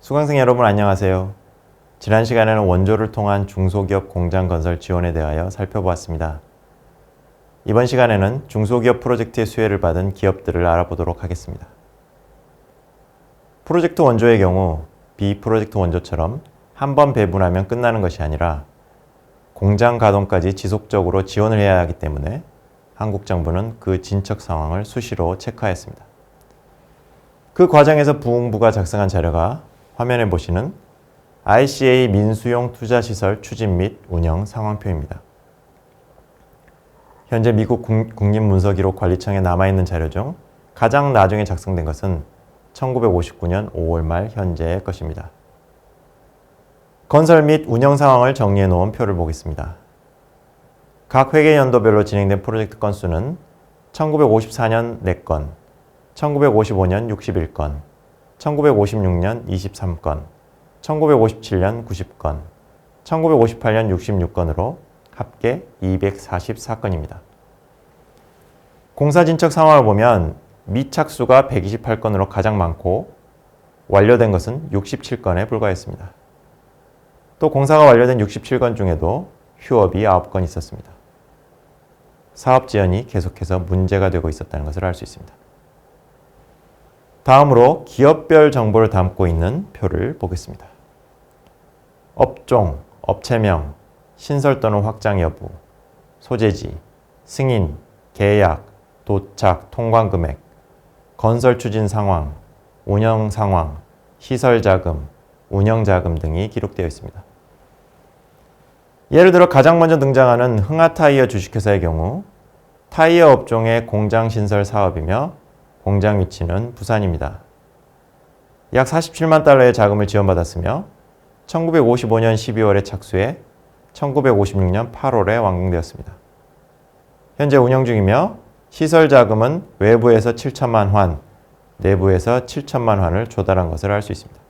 수강생 여러분 안녕하세요. 지난 시간에는 원조를 통한 중소기업 공장 건설 지원에 대하여 살펴보았습니다. 이번 시간에는 중소기업 프로젝트의 수혜를 받은 기업들을 알아보도록 하겠습니다. 프로젝트 원조의 경우 비프로젝트 원조처럼 한 번 배분하면 끝나는 것이 아니라 공장 가동까지 지속적으로 지원을 해야 하기 때문에 한국 정부는 그 진척 상황을 수시로 체크하였습니다. 그 과정에서 부흥부가 작성한 자료가 화면에 보시는 ICA 민수용 투자시설 추진 및 운영 상황표입니다. 현재 미국 국립문서기록관리청에 남아있는 자료 중 가장 나중에 작성된 것은 1959년 5월 말 현재의 것입니다. 건설 및 운영 상황을 정리해 놓은 표를 보겠습니다. 각 회계연도별로 진행된 프로젝트 건수는 1954년 4건, 1955년 61건, 1956년 23건, 1957년 90건, 1958년 66건으로 합계 244건입니다. 공사 진척 상황을 보면 미착수가 128건으로 가장 많고 완료된 것은 67건에 불과했습니다. 또 공사가 완료된 67건 중에도 휴업이 9건 있었습니다. 사업 지연이 계속해서 문제가 되고 있었다는 것을 알 수 있습니다. 다음으로 기업별 정보를 담고 있는 표를 보겠습니다. 업종, 업체명, 신설 또는 확장 여부, 소재지, 승인, 계약, 도착, 통관 금액, 건설 추진 상황, 운영 상황, 시설 자금, 운영 자금 등이 기록되어 있습니다. 예를 들어 가장 먼저 등장하는 흥하타이어 주식회사의 경우 타이어 업종의 공장 신설 사업이며 공장 위치는 부산입니다. 약 47만 달러의 자금을 지원받았으며 1955년 12월에 착수해 1956년 8월에 완공되었습니다. 현재 운영 중이며 시설 자금은 외부에서 7천만 환, 내부에서 7천만 환을 조달한 것을 알 수 있습니다.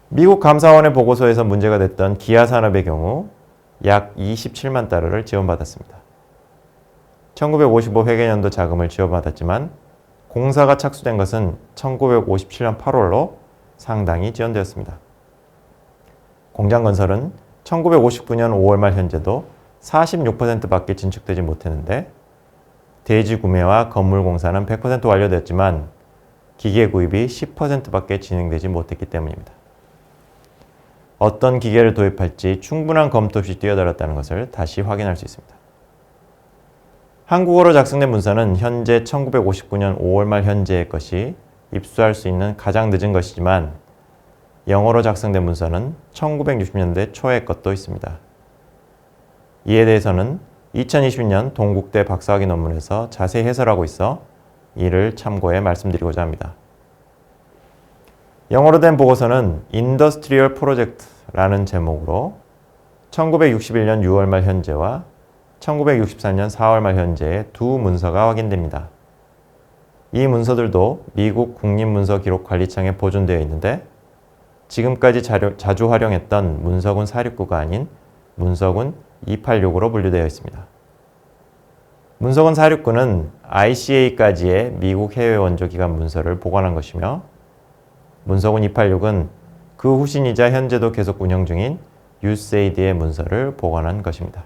미국 감사원의 보고서에서 문제가 됐던 기아산업의 경우 약 27만 달러를 지원받았습니다. 1955 회계연도 자금을 지원받았지만 공사가 착수된 것은 1957년 8월로 상당히 지연되었습니다. 공장 건설은 1959년 5월 말 현재도 46%밖에 진척되지 못했는데 대지 구매와 건물 공사는 100% 완료되었지만 기계 구입이 10%밖에 진행되지 못했기 때문입니다. 어떤 기계를 도입할지 충분한 검토 없이 뛰어들었다는 것을 다시 확인할 수 있습니다. 한국어로 작성된 문서는 현재 1959년 5월 말 현재의 것이 입수할 수 있는 가장 늦은 것이지만 영어로 작성된 문서는 1960년대 초의 것도 있습니다. 이에 대해서는 2020년 동국대 박사학위 논문에서 자세히 해설하고 있어 이를 참고해 말씀드리고자 합니다. 영어로 된 보고서는 인더스트리얼 프로젝트라는 제목으로 1961년 6월 말 현재와 1964년 4월 말 현재의 두 문서가 확인됩니다. 이 문서들도 미국 국립문서기록관리청에 보존되어 있는데 지금까지 자주 활용했던 문서군 469가 아닌 문서군 286으로 분류되어 있습니다. 문서군 469는 ICA까지의 미국 해외 원조기관 문서를 보관한 것이며 문서군 286은 그 후신이자 현재도 계속 운영 중인 USAID의 문서를 보관한 것입니다.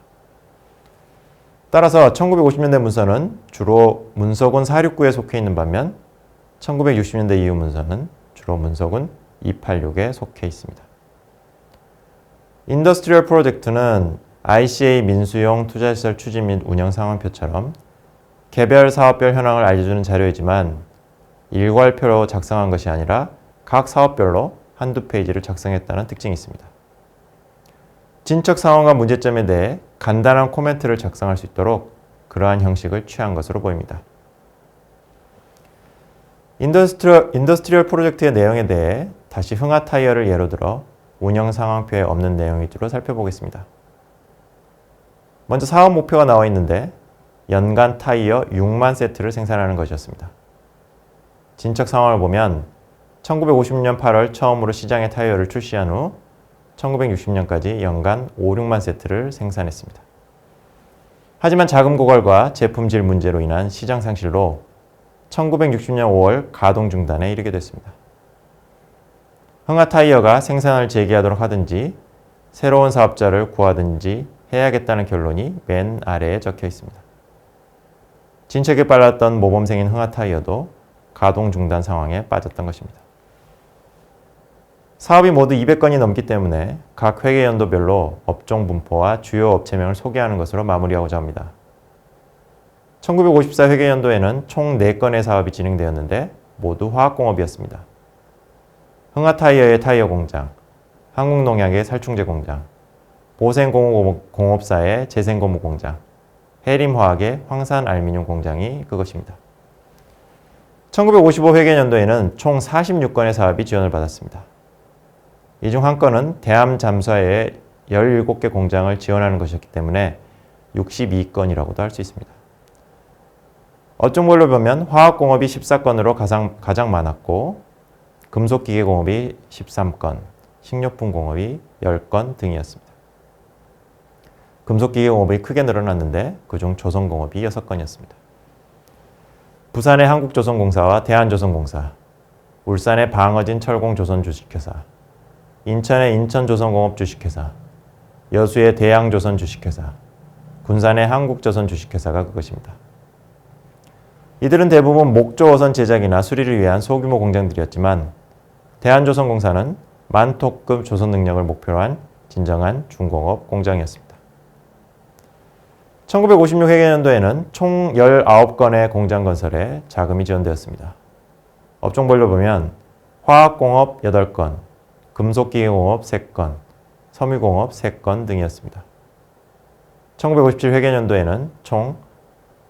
따라서 1950년대 문서는 주로 문서군 469에 속해 있는 반면 1960년대 이후 문서는 주로 문서군 286에 속해 있습니다. 인더스트리얼 프로젝트는 ICA 민수용 투자시설 추진 및 운영 상황표처럼 개별 사업별 현황을 알려주는 자료이지만 일괄표로 작성한 것이 아니라 각 사업별로 한두 페이지를 작성했다는 특징이 있습니다. 진척 상황과 문제점에 대해 간단한 코멘트를 작성할 수 있도록 그러한 형식을 취한 것으로 보입니다. 인더스트리얼 프로젝트의 내용에 대해 다시 흥하타이어를 예로 들어 운영 상황표에 없는 내용위주로 살펴보겠습니다. 먼저 사업 목표가 나와 있는데 연간 타이어 6만 세트를 생산하는 것이었습니다. 진척 상황을 보면 1950년 8월 처음으로 시장에 타이어를 출시한 후 1960년까지 연간 5, 6만 세트를 생산했습니다. 하지만 자금 고갈과 제품질 문제로 인한 시장 상실로 1960년 5월 가동 중단에 이르게 됐습니다. 흥하타이어가 생산을 재개하도록 하든지 새로운 사업자를 구하든지 해야겠다는 결론이 맨 아래에 적혀 있습니다. 진척에 빨랐던 모범생인 흥하타이어도 가동 중단 상황에 빠졌던 것입니다. 사업이 모두 200건이 넘기 때문에 각 회계연도별로 업종 분포와 주요 업체명을 소개하는 것으로 마무리하고자 합니다. 1954 회계연도에는 총 4건의 사업이 진행되었는데 모두 화학공업이었습니다. 흥하타이어의 타이어 공장, 한국농약의 살충제 공장, 보생공업사의 재생고무 공장, 해림화학의 황산알미늄 공장이 그것입니다. 1955 회계연도에는 총 46건의 사업이 지원을 받았습니다. 이 중 한 건은 대암잠수화의 17개 공장을 지원하는 것이었기 때문에 62건이라고도 할 수 있습니다. 업종별로 보면 화학공업이 14건으로 가장 많았고 금속기계공업이 13건, 식료품공업이 10건 등이었습니다. 금속기계공업이 크게 늘어났는데 그중 조선공업이 6건이었습니다. 부산의 한국조선공사와 대한조선공사, 울산의 방어진 철공조선 주식회사, 인천의 인천조선공업 주식회사, 여수의 대양조선 주식회사, 군산의 한국조선 주식회사가 그것입니다. 이들은 대부분 목조어선 제작이나 수리를 위한 소규모 공장들이었지만 대한조선공사는 만톤급 조선 능력을 목표로 한 진정한 중공업 공장이었습니다. 1956 회계연도에는 총 19건의 공장 건설에 자금이 지원되었습니다. 업종별로 보면 화학공업 8건, 금속기계공업 3건, 섬유공업 3건 등이었습니다. 1957 회계연도에는 총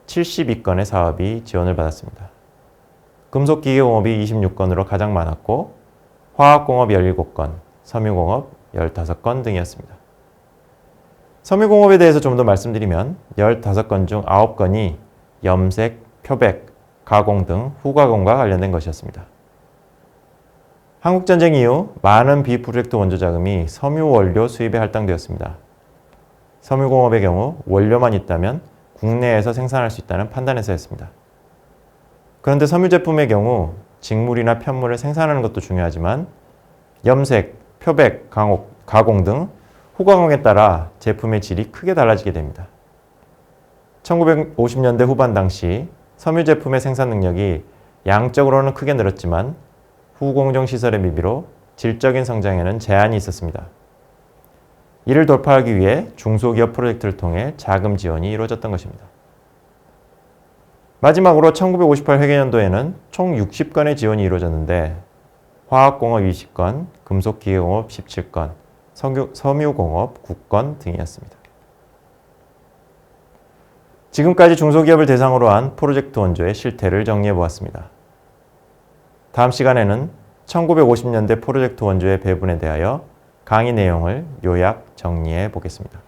72건의 사업이 지원을 받았습니다. 금속기계공업이 26건으로 가장 많았고 화학공업 17건, 섬유공업 15건 등이었습니다. 섬유공업에 대해서 좀 더 말씀드리면 15건 중 9건이 염색, 표백, 가공 등 후가공과 관련된 것이었습니다. 한국전쟁 이후 많은 비프로젝트 원조자금이 섬유원료 수입에 할당되었습니다. 섬유공업의 경우 원료만 있다면 국내에서 생산할 수 있다는 판단에서였습니다. 그런데 섬유 제품의 경우 직물이나 편물을 생산하는 것도 중요하지만 염색, 표백, 가공 등 후가공에 따라 제품의 질이 크게 달라지게 됩니다. 1950년대 후반 당시 섬유 제품의 생산 능력이 양적으로는 크게 늘었지만 후공정 시설의 미비로 질적인 성장에는 제한이 있었습니다. 이를 돌파하기 위해 중소기업 프로젝트를 통해 자금 지원이 이루어졌던 것입니다. 마지막으로 1958 회계연도에는 총 60건의 지원이 이루어졌는데 화학공업 20건, 금속기계공업 17건, 섬유공업 9건 등이었습니다. 지금까지 중소기업을 대상으로 한 프로젝트 원조의 실태를 정리해 보았습니다. 다음 시간에는 1950년대 프로젝트 원조의 배분에 대하여 강의 내용을 요약 정리해 보겠습니다.